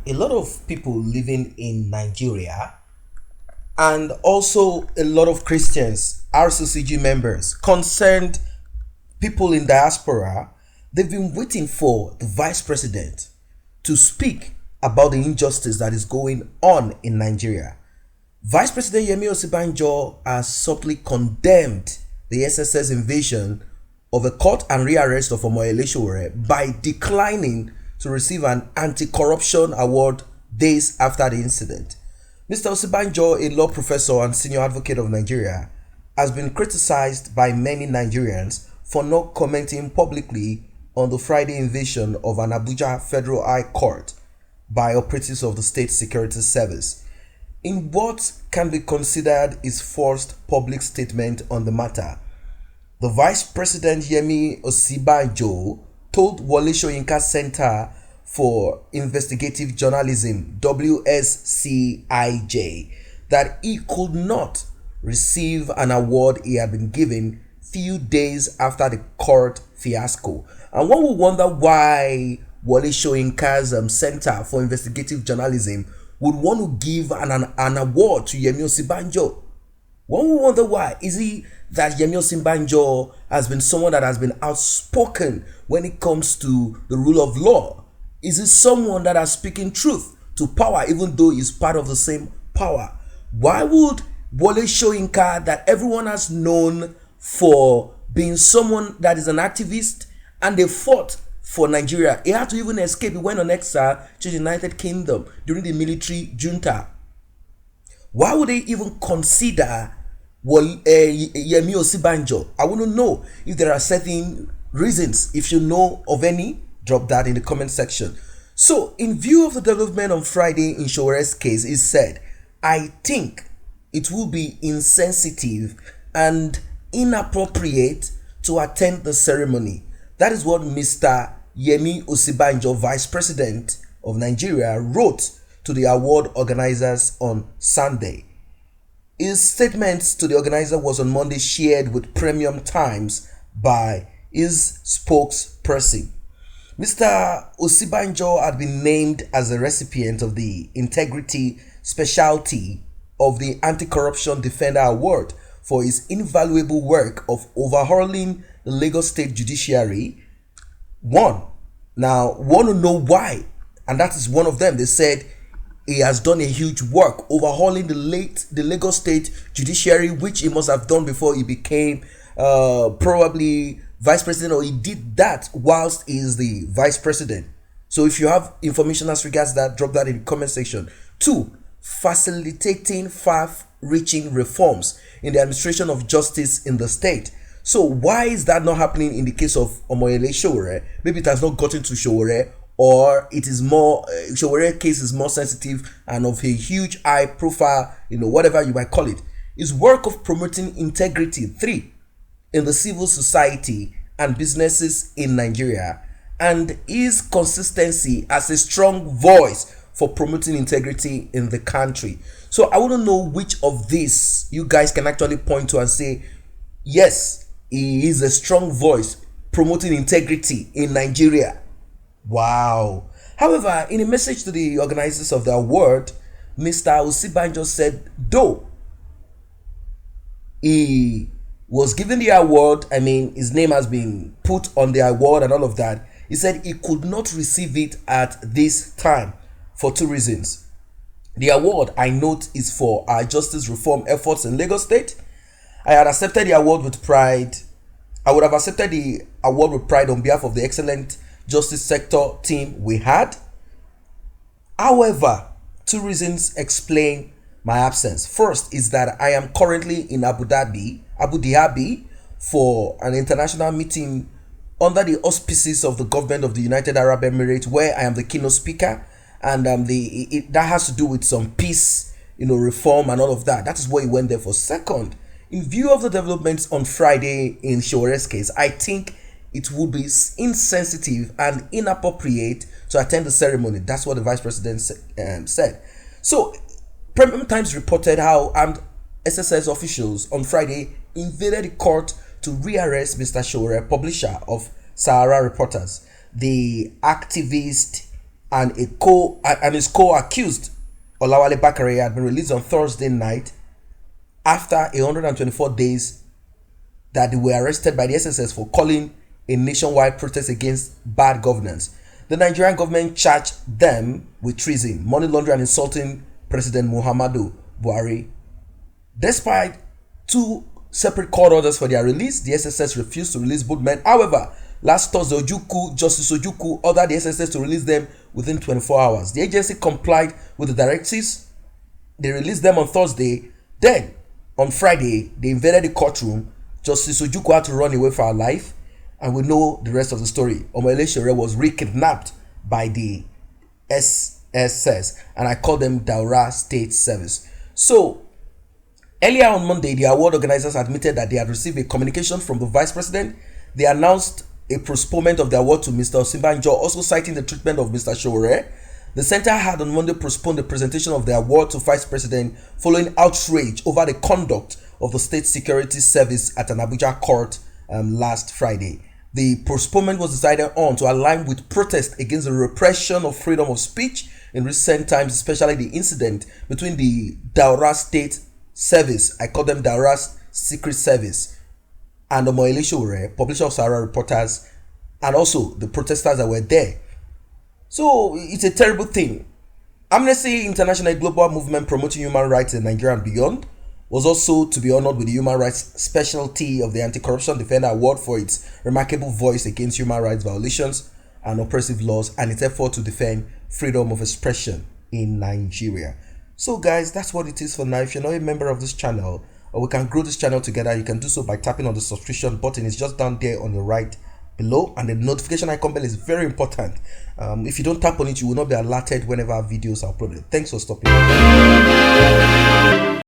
a lot of people living in Nigeria and also a lot of Christians, RCCG members, concerned people in diaspora, they've been waiting for the vice president to speak about the injustice that is going on in Nigeria. Vice President Yemi Osinbajo has subtly condemned the SSS invasion of a court and rearrest of Omoyele Sowore by declining to receive an anti-corruption award days after the incident. Mr. Osinbajo, a law professor and senior advocate of Nigeria, has been criticized by many Nigerians for not commenting publicly on the Friday invasion of an Abuja Federal High Court by operatives of the State Security Service. In what can be considered his first public statement on the matter, the Vice President Yemi Osinbajo told Wole Soyinka Center for Investigative Journalism (WSCIJ) that he could not receive an award he had been given few days after the court fiasco. And one will wonder why Wole Soyinka's Center for Investigative Journalism would want to give an award to Yemi Osinbajo. One will wonder why. Is it that Yemi Osinbajo has been someone that has been outspoken when it comes to the rule of law? Is it someone that has speaking truth to power even though he's part of the same power? Why would Wole Soyinka, that everyone has known for being someone that is an activist and they fought for Nigeria, he had to even escape, he went on exile to the United Kingdom during the military junta. Why would they even consider Yemi Osinbajo? I want to know if there are certain reasons. If you know of any, drop that in the comment section. So, in view of the development on Friday in Sowore's case, he said, I think it will be insensitive and inappropriate to attend the ceremony. That is what Mr. Yemi Osinbajo, Vice President of Nigeria, wrote to the award organizers on Sunday. His statement to the organizer was on Monday shared with Premium Times by his spokesperson. Mr. Osinbajo had been named as a recipient of the Integrity Specialty of the Anti-Corruption Defender Award for his invaluable work of overhauling the Lagos State Judiciary. Want to know why, and that is one of them. They said he has done a huge work overhauling the Lagos State Judiciary, which he must have done before he became probably vice president, or he did that whilst he is the vice president. So if you have information as regards that, drop that in the comment section. 2, facilitating far-reaching reforms in the administration of justice in the state. So why is that not happening in the case of Omoyele Sowore? Maybe it has not gotten to Sowore, or it is more, Sowore case is more sensitive and of a huge high profile, whatever you might call it. His work of promoting integrity, 3, in the civil society and businesses in Nigeria, and his consistency as a strong voice for promoting integrity in the country. So I want to know which of these you guys can actually point to and say, yes, he is a strong voice promoting integrity in Nigeria. Wow. However, in a message to the organizers of the award, Mr. Osinbajo said, though he was given the award, his name has been put on the award and all of that, he said he could not receive it at this time for 2 reasons. The award, I note, is for our justice reform efforts in Lagos State. I had accepted the award with pride. I would have accepted the award with pride on behalf of the excellent justice sector team we had. However, 2 reasons explain my absence. First is that I am currently in Abu Dhabi for an international meeting under the auspices of the government of the United Arab Emirates, where I am the keynote speaker, and that has to do with some peace, reform and all of that. That is what he went there for. Second, in view of the developments on Friday in Sowore's case, I think it would be insensitive and inappropriate to attend the ceremony. That's what the vice president said. So, Premium Times reported how armed SSS officials on Friday invaded the court to rearrest Mr. Sowore, publisher of Sahara Reporters. The activist and his co-accused Olawale Bakare had been released on Thursday night after 124 days that they were arrested by the SSS for calling a nationwide protest against bad governance. The Nigerian government charged them with treason, money laundering, and insulting President Muhammadu Buhari. Despite two separate court orders for their release, the SSS refused to release both men. However, last Thursday, Justice Ojukwu ordered the SSS to release them within 24 hours. The agency complied with the directives. They released them on Thursday. Then, on Friday, they invaded the courtroom. Justice Ojukwu had to run away for her life, and we know the rest of the story. Omoyele Sowore was re-kidnapped by the SSS, and I call them Daura State Service. So, earlier on Monday, the award organizers admitted that they had received a communication from the Vice President. They announced a postponement of the award to Mr. Osinbajo, also citing the treatment of Mr. Sowore. The center had on Monday postponed the presentation of the award to Vice President following outrage over the conduct of the State Security Service at an Abuja court last Friday. The postponement was decided on to align with protest against the repression of freedom of speech in recent times, especially the incident between the Daura State Service, I call them Daura's Secret Service, and Omoyele Sowore, publisher of Sahara Reporters, and also the protesters that were there. So it's a terrible thing. Amnesty International, a global movement promoting human rights in Nigeria and beyond, was also to be honored with the Human Rights Specialty of the Anti-Corruption Defender Award for its remarkable voice against human rights violations and oppressive laws and its effort to defend freedom of expression in Nigeria. So guys, that's what it is for now. If you're not a member of this channel, or we can grow this channel together, you can do so by tapping on the subscription button. It's just down there on your right below, and the notification icon bell is very important. If you don't tap on it, you will not be alerted whenever our videos are uploaded. Thanks for stopping.